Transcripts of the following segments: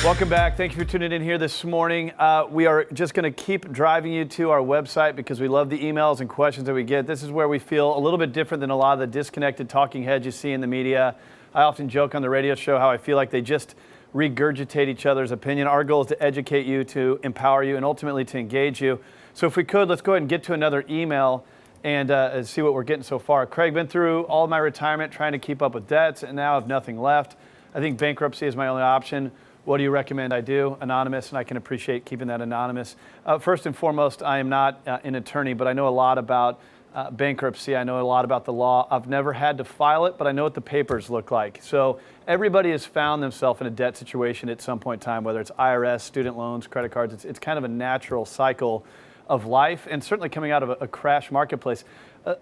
Welcome back. Thank you for tuning in here this morning. We are just going to keep driving you to our website because we love the emails and questions that we get. This is where we feel a little bit different than a lot of the disconnected talking heads you see in the media. I often joke on the radio show how I feel like they just regurgitate each other's opinion. Our goal is to educate you, to empower you, and ultimately to engage you. So if we could, let's go ahead and get to another email and see what we're getting so far. Craig, been through all of my retirement trying to keep up with debts, and now I have nothing left. I think bankruptcy is my only option. What do you recommend I do? Anonymous, and I can appreciate keeping that anonymous. First and foremost, I am not an attorney, but I know a lot about bankruptcy. I know a lot about the law. I've never had to file it, but I know what the papers look like. So everybody has found themselves in a debt situation at some point in time, whether it's IRS, student loans, credit cards. It's kind of a natural cycle of life, and certainly coming out of a crash marketplace.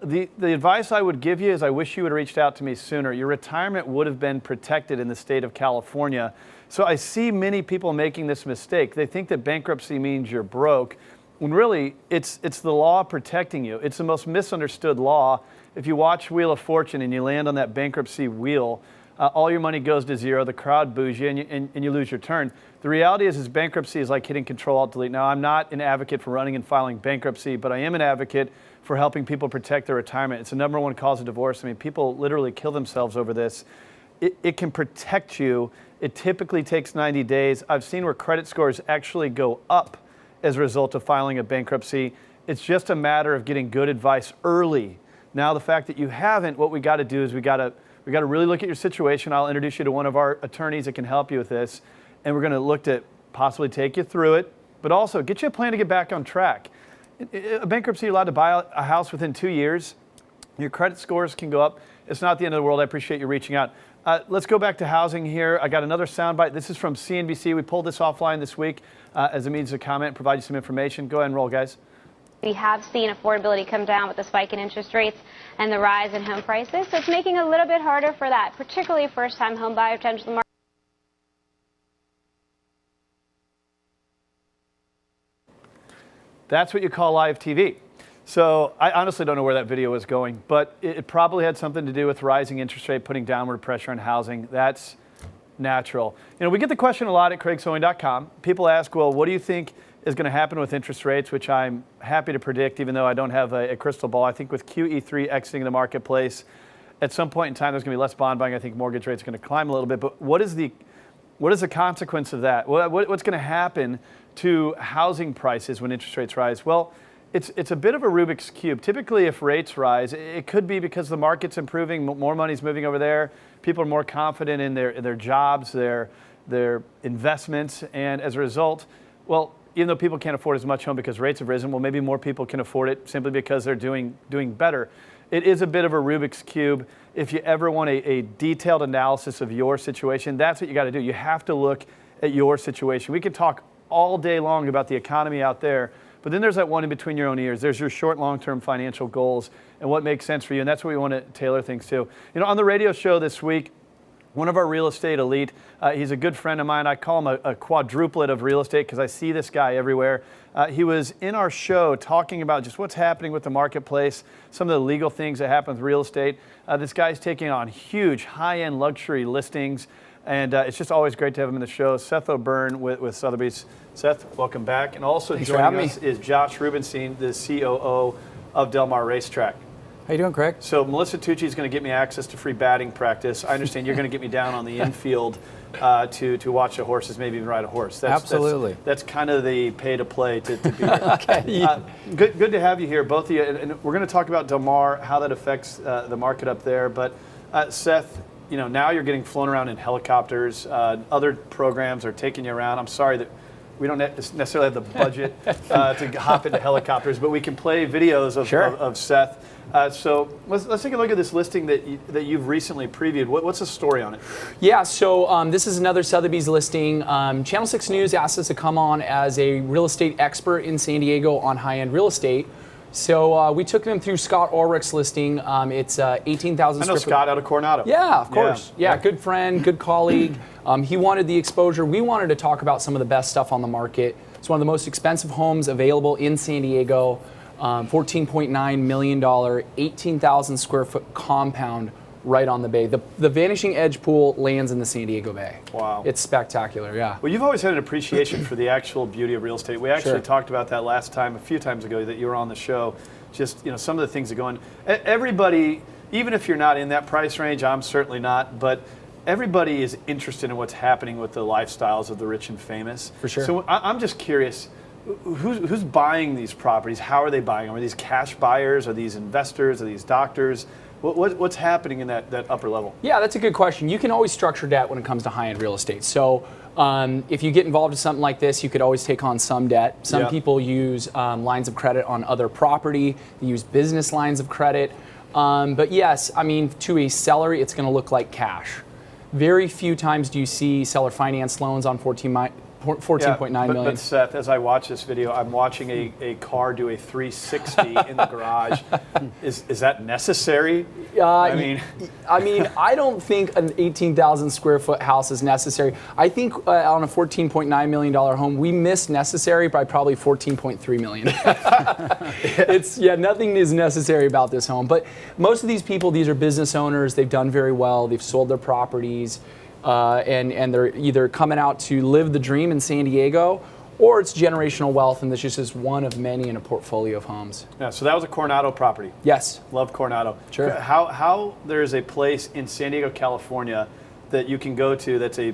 The advice I would give you is I wish you would have reached out to me sooner. Your retirement would have been protected in the state of California. So I see many people making this mistake. They think that bankruptcy means you're broke, when really it's the law protecting you. It's the most misunderstood law. If you watch Wheel of Fortune and you land on that bankruptcy wheel, all your money goes to zero, the crowd boos you, and you lose your turn. The reality is bankruptcy is like hitting Control-Alt-Delete. Now, I'm not an advocate for running and filing bankruptcy, but I am an advocate for helping people protect their retirement. It's the #1 cause of divorce. I mean, people literally kill themselves over this. It can protect you. It typically takes 90 days. I've seen where credit scores actually go up as a result of filing a bankruptcy. It's just a matter of getting good advice early. Now, the fact that you haven't, what we got to do is we got to really look at your situation. I'll introduce you to one of our attorneys that can help you with this, and we're going to look to possibly take you through it, but also get you a plan to get back on track. A bankruptcy, you're allowed to buy a house within 2 years. Your credit scores can go up. It's not the end of the world. I appreciate you reaching out. Let's go back to housing here. I got another soundbite. This is from CNBC. We pulled this offline this week as a means of comment, provide you some information. Go ahead and roll, guys. We have seen affordability come down with the spike in interest rates and the rise in home prices, so it's making it a little bit harder for that, particularly first-time home buyer to enter the market. That's what you call live TV. So I honestly don't know where that video was going, but it probably had something to do with rising interest rate, putting downward pressure on housing. That's natural. You know, we get the question a lot at craigsowing.com. People ask, well, what do you think is going to happen with interest rates, which I'm happy to predict, even though I don't have a crystal ball. I think with QE3 exiting the marketplace, at some point in time, there's going to be less bond buying. I think mortgage rates are going to climb a little bit. But what is the consequence of that? What's going to happen to housing prices when interest rates rise? Well, it's a bit of a Rubik's Cube. Typically, if rates rise, it could be because the market's improving, more money's moving over there, people are more confident in their jobs, their investments, and as a result, well, even though people can't afford as much home because rates have risen, well, maybe more people can afford it simply because they're doing better. It is a bit of a Rubik's Cube. If you ever want a detailed analysis of your situation, that's what you got to do. You have to look at your situation. We could talk all day long about the economy out there, but then there's that one in between your own ears. There's your short, long-term financial goals and what makes sense for you, and that's what we want to tailor things to. You know, on the radio show this week, one of our real estate elite, he's a good friend of mine. I call him a quadruplet of real estate because I see this guy everywhere. He was in our show talking about just what's happening with the marketplace, some of the legal things that happen with real estate. This guy's taking on huge high-end luxury listings, and it's just always great to have him in the show. Seth O'Byrne with Sotheby's. Seth, welcome back. And also joining us is Josh Rubinstein, the COO of Del Mar Racetrack. How you doing, Craig? So Melissa Tucci is going to get me access to free batting practice. I understand you're going to get me down on the infield to watch the horses, maybe even ride a horse. Absolutely. That's kind of the pay to play to be here. Okay. Good to have you here, both of you. And we're going to talk about Del Mar, how that affects the market up there. But Seth, you know, now you're getting flown around in helicopters. Other programs are taking you around. I'm sorry that we don't necessarily have the budget to hop into helicopters, but we can play videos of Seth. So let's take a look at this listing that you've recently previewed. What's the story on it? Yeah, so this is another Sotheby's listing. Channel 6 News asked us to come on as a real estate expert in San Diego on high-end real estate. So we took them through Scott Ulrich's listing. It's 18,000 I know Scott out of Coronado. Yeah, of course. Yeah, good friend, good colleague. He wanted the exposure. We wanted to talk about some of the best stuff on the market. It's one of the most expensive homes available in San Diego. $14.9 million, 18,000 square foot compound right on the bay. The Vanishing Edge pool lands in the San Diego Bay. Wow. It's spectacular, yeah. Well, you've always had an appreciation for the actual beauty of real estate. We actually Sure. talked about that last time, a few times ago, that you were on the show. Just, some of the things that go in. Everybody, even if you're not in that price range, I'm certainly not, but everybody is interested in what's happening with the lifestyles of the rich and famous. For sure. So I'm just curious, who's buying these properties? How are they buying them? Are these cash buyers? Are these investors? Are these doctors? What's happening in that upper level? Yeah, that's a good question. You can always structure debt when it comes to high-end real estate. So if you get involved in something like this, you could always take on some debt. Some people use lines of credit on other property. They use business lines of credit. But yes, I mean, to a seller, it's going to look like cash. Very few times do you see seller finance loans on 14.9 million. But Seth, as I watch this video, I'm watching a car do a 360 in the garage. Is that necessary? I don't think an 18,000 square foot house is necessary. I think on a $14.9 million home, we missed necessary by probably $14.3 million. Nothing is necessary about this home. But most of these people, these are business owners. They've done very well. They've sold their properties. And they're either coming out to live the dream in San Diego, or it's generational wealth, and this just is one of many in a portfolio of homes. Yeah, so that was a Coronado property. Yes. Love Coronado. Sure. How there is a place in San Diego, California that you can go to that's a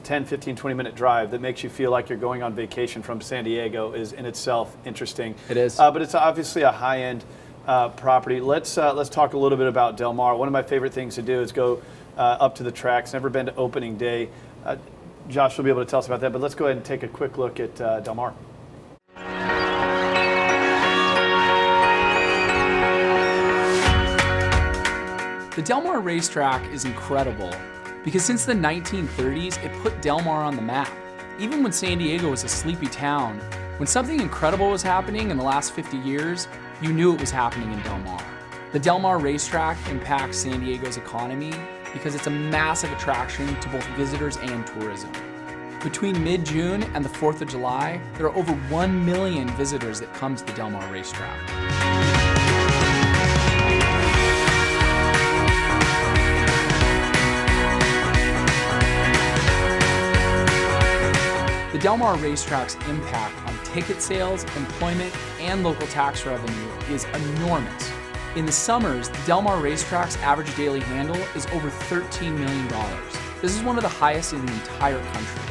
10, 15, 20-minute drive that makes you feel like you're going on vacation from San Diego is in itself interesting. It is. But it's obviously a high-end property. Let's talk a little bit about Del Mar. One of my favorite things to do is go up to the tracks. Never been to opening day. Josh will be able to tell us about that, but let's go ahead and take a quick look at Del Mar. The Del Mar Racetrack is incredible because since the 1930s, it put Del Mar on the map. Even when San Diego was a sleepy town, when something incredible was happening in the last 50 years, you knew it was happening in Del Mar. The Del Mar Racetrack impacts San Diego's economy because it's a massive attraction to both visitors and tourism. Between mid-June and the 4th of July, there are over 1 million visitors that come to the Del Mar Racetrack. The Del Mar Racetrack's impact on ticket sales, employment, and local tax revenue is enormous. In the summers, the Del Mar Racetrack's average daily handle is over $13 million. This is one of the highest in the entire country.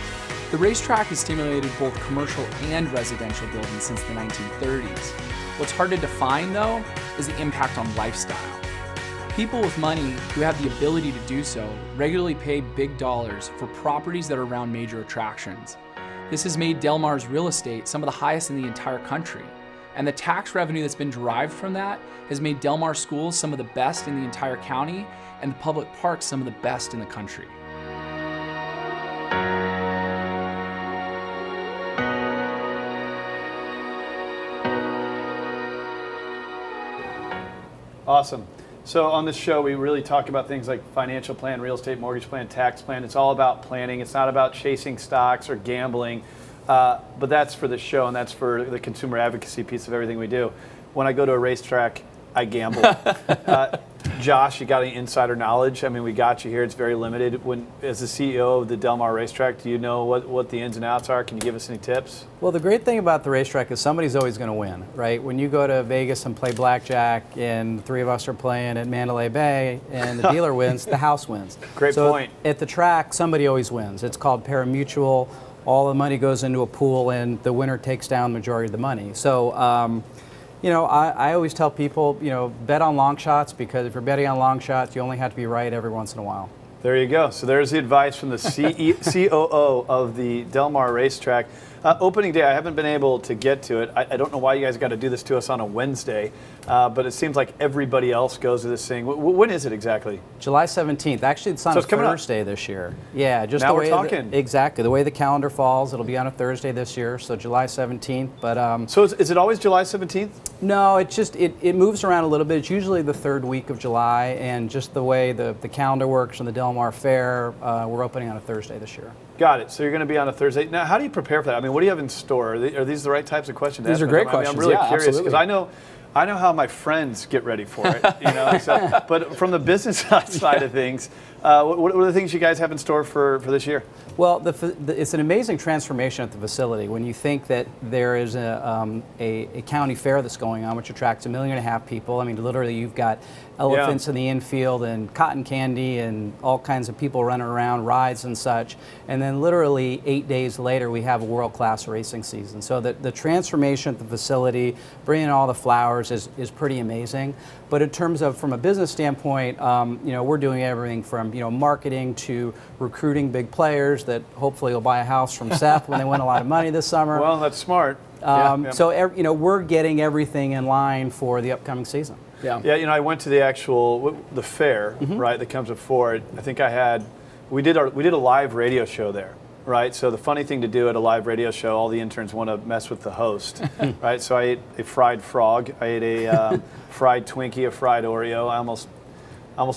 The racetrack has stimulated both commercial and residential building since the 1930s. What's hard to define, though, is the impact on lifestyle. People with money who have the ability to do so regularly pay big dollars for properties that are around major attractions. This has made Del Mar's real estate some of the highest in the entire country. And the tax revenue that's been derived from that has made Del Mar schools some of the best in the entire county and the public parks some of the best in the country. Awesome. So on this show, we really talk about things like financial plan, real estate, mortgage plan, tax plan. It's all about planning. It's not about chasing stocks or gambling. But that's for the show, and that's for the consumer advocacy piece of everything we do. When I go to a racetrack, I gamble. Josh, you got any insider knowledge? I mean, we got you here. It's very limited. As the CEO of the Del Mar Racetrack, do you know what the ins and outs are? Can you give us any tips? Well, the great thing about the racetrack is somebody's always going to win, right? When you go to Vegas and play blackjack, and the three of us are playing at Mandalay Bay, and the dealer wins, the house wins. Great point. At the track, somebody always wins. It's called pari-mutuel. All the money goes into a pool, and the winner takes down the majority of the money. So, I always tell people, bet on long shots, because if you're betting on long shots, you only have to be right every once in a while. There you go. So there's the advice from the COO of the Del Mar Racetrack. Opening day, I haven't been able to get to it. I don't know why you guys got to do this to us on a Wednesday, but it seems like everybody else goes to this thing. When is it exactly? July 17th. Actually, it's on a Thursday this year. Yeah, just now the way we're talking. Exactly. The way the calendar falls, it'll be on a Thursday this year, so July 17th. But so is it always July 17th? No, it moves around a little bit. It's usually the third week of July, and just the way the calendar works and the Del Mar Fair, we're opening on a Thursday this year. Got it. So you're going to be on a Thursday. Now, how do you prepare for that? I mean, what do you have in store? Are these the right types of questions? These are great questions. I'm really yeah, curious because I know I know how my friends get ready for it, So, but from the business side of things, what are the things you guys have in store for this year? Well, it's an amazing transformation at the facility. When you think that there is a county fair that's going on, which attracts 1.5 million people. I mean, literally, you've got elephants in the infield and cotton candy and all kinds of people running around, rides and such. And then literally 8 days later, we have a world-class racing season. So the transformation at the facility, bringing in all the flowers is pretty amazing. But in terms of, from a business standpoint, we're doing everything from, marketing to recruiting big players that hopefully will buy a house from Seth when they win a lot of money this summer. Well, that's smart. So, we're getting everything in line for the upcoming season. Yeah, I went to the fair, right, that comes before it. I think we did a live radio show there, right? So the funny thing to do at a live radio show, all the interns want to mess with the host, right? So I ate a fried frog, I ate a fried Twinkie, a fried Oreo. I almost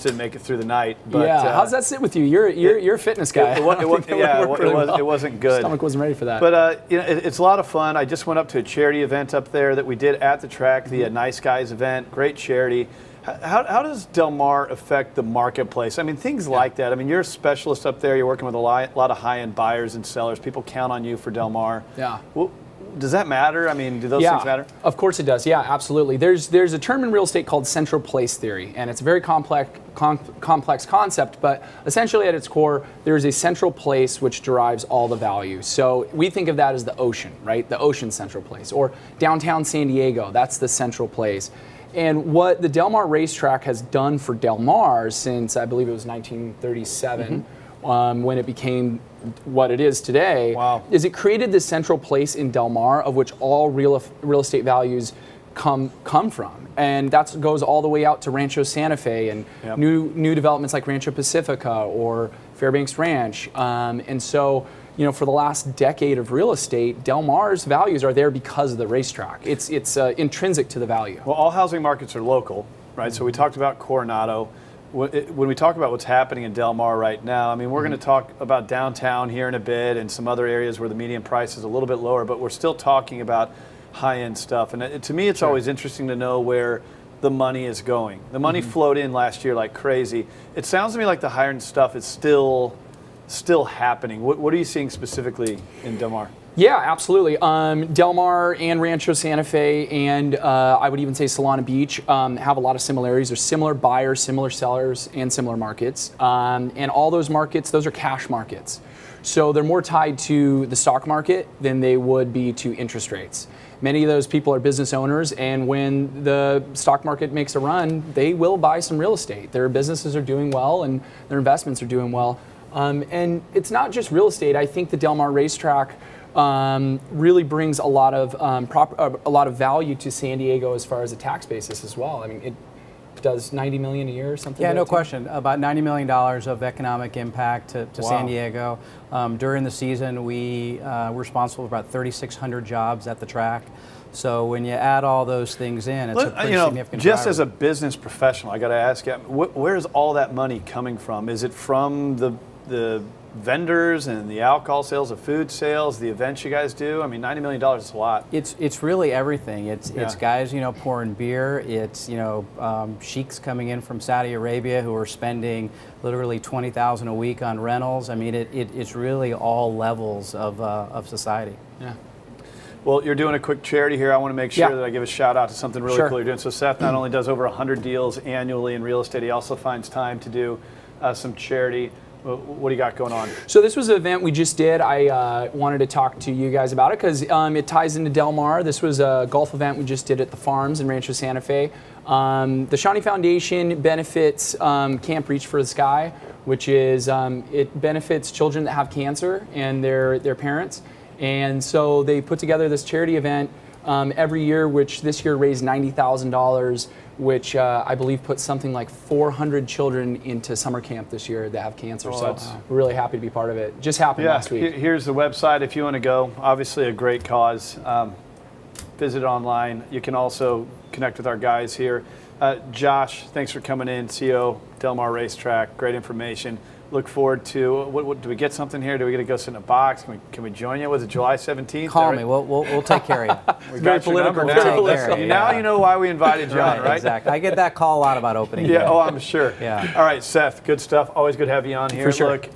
didn't make it through the night. But, how's that sit with you? You're a fitness guy. It wasn't good. Stomach wasn't ready for that. But it's a lot of fun. I just went up to a charity event up there that we did at the track, the Nice Guys event. Great charity. How does Del Mar affect the marketplace? I mean, things like that. I mean, you're a specialist up there. You're working with a lot of high-end buyers and sellers. People count on you for Del Mar. Yeah. Well, does that matter? I mean, do those things matter? Of course it does. Yeah, absolutely. There's a term in real estate called central place theory, and it's a very complex concept, but essentially at its core, there's a central place which derives all the value. So we think of that as the ocean, right? The ocean central place. Or downtown San Diego, that's the central place. And what the Del Mar Racetrack has done for Del Mar since, I believe it was 1937, when it became what it is today, is it created this central place in Del Mar of which all real estate values come from. And that goes all the way out to Rancho Santa Fe and new developments like Rancho Pacifica or Fairbanks Ranch. And so, for the last decade of real estate, Del Mar's values are there because of the racetrack. It's intrinsic to the value. Well, all housing markets are local, right? So we talked about Coronado. When we talk about what's happening in Del Mar right now, I mean, we're going to talk about downtown here in a bit and some other areas where the median price is a little bit lower, but we're still talking about high-end stuff. And to me, it's always interesting to know where the money is going. The money flowed in last year like crazy. It sounds to me like the higher-end stuff is still happening. What are you seeing specifically in Del Mar? Yeah, absolutely. Del Mar and Rancho Santa Fe and I would even say Solana Beach have a lot of similarities. There's similar buyers, similar sellers, and similar markets. And all those markets, those are cash markets. So they're more tied to the stock market than they would be to interest rates. Many of those people are business owners, and when the stock market makes a run, they will buy some real estate. Their businesses are doing well and their investments are doing well. And it's not just real estate. I think the Del Mar Racetrack really brings a lot of value to San Diego as far as a tax basis as well. I mean, it does $90 million a year or something. Yeah, no question. About $90 million of economic impact to San Diego. During the season, we're responsible for about 3,600 jobs at the track. So when you add all those things in, it's a pretty significant just driver. As a business professional, I got to ask you, where is all that money coming from? Is it from the vendors and the alcohol sales, the food sales, the events you guys do? I mean, $90 million is a lot. It's really everything. It's guys, pouring beer. It's, sheiks coming in from Saudi Arabia who are spending literally $20,000 a week on rentals. I mean, it's really all levels of society. Yeah. Well, you're doing a quick charity here. I want to make sure that I give a shout out to something really cool you're doing. So Seth not only does over 100 deals annually in real estate, he also finds time to do some charity. What do you got going on? So this was an event we just did. I wanted to talk to you guys about it because it ties into Del Mar. This was a golf event we just did at the Farms in Rancho Santa Fe. The Shawnee Foundation benefits Camp Reach for the Sky, which is it benefits children that have cancer and their parents. And so they put together this charity event every year, which this year raised $90,000, which I believe put something like 400 children into summer camp this year that have cancer. So we're really happy to be part of it. Just happened last week. Here's the website if you want to go. Obviously a great cause. Visit online. You can also connect with our guys here. Josh, thanks for coming in. CEO, Del Mar Racetrack. Great information. look forward to. What do we get something here? Do we get to go sit in a box? Can we join you? Was it July 17th? Call me. We'll take care of you. We Very got your number political. now. Take care of you, Now yeah. you know why we invited you on, right? Exactly. I get that call a lot about opening. Yeah. day. Oh, I'm sure. Yeah. All right, Seth. Good stuff. Always good to have you on here. For sure. Look,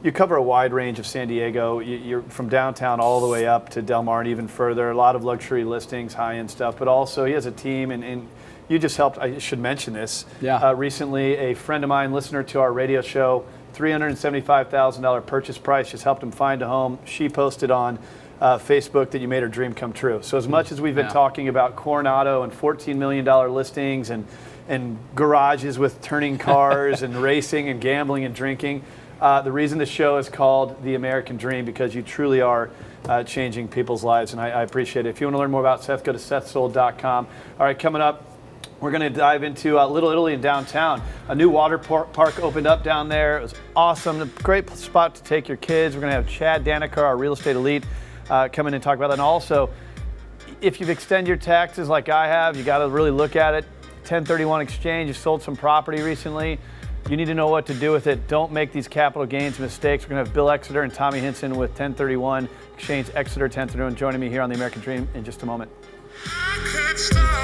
you cover a wide range of San Diego. You're from downtown all the way up to Del Mar and even further. A lot of luxury listings, high-end stuff. But also, he has a team, and you just helped. I should mention this. Yeah. Recently, a friend of mine, listener to our radio show, $375,000 purchase price, just helped him find a home. She posted on Facebook that you made her dream come true. So as much as we've been talking about Coronado and $14 million listings and garages with turning cars and racing and gambling and drinking, the reason the show is called The American Dream, because you truly are changing people's lives, and I appreciate it. If you want to learn more about Seth, go to sethsold.com. All right, coming up, we're going to dive into Little Italy in downtown. A new water park opened up down there. It was awesome. A great spot to take your kids. We're going to have Chad Daneker, our real estate elite, come in and talk about that. And also, if you've extended your taxes like I have, you got to really look at it. 1031 exchange, you sold some property recently. You need to know what to do with it. Don't make these capital gains mistakes. We're going to have Bill Exeter and Tommy Hinson with 1031 Exchange Exeter 1031 joining me here on The American Dream in just a moment. I could start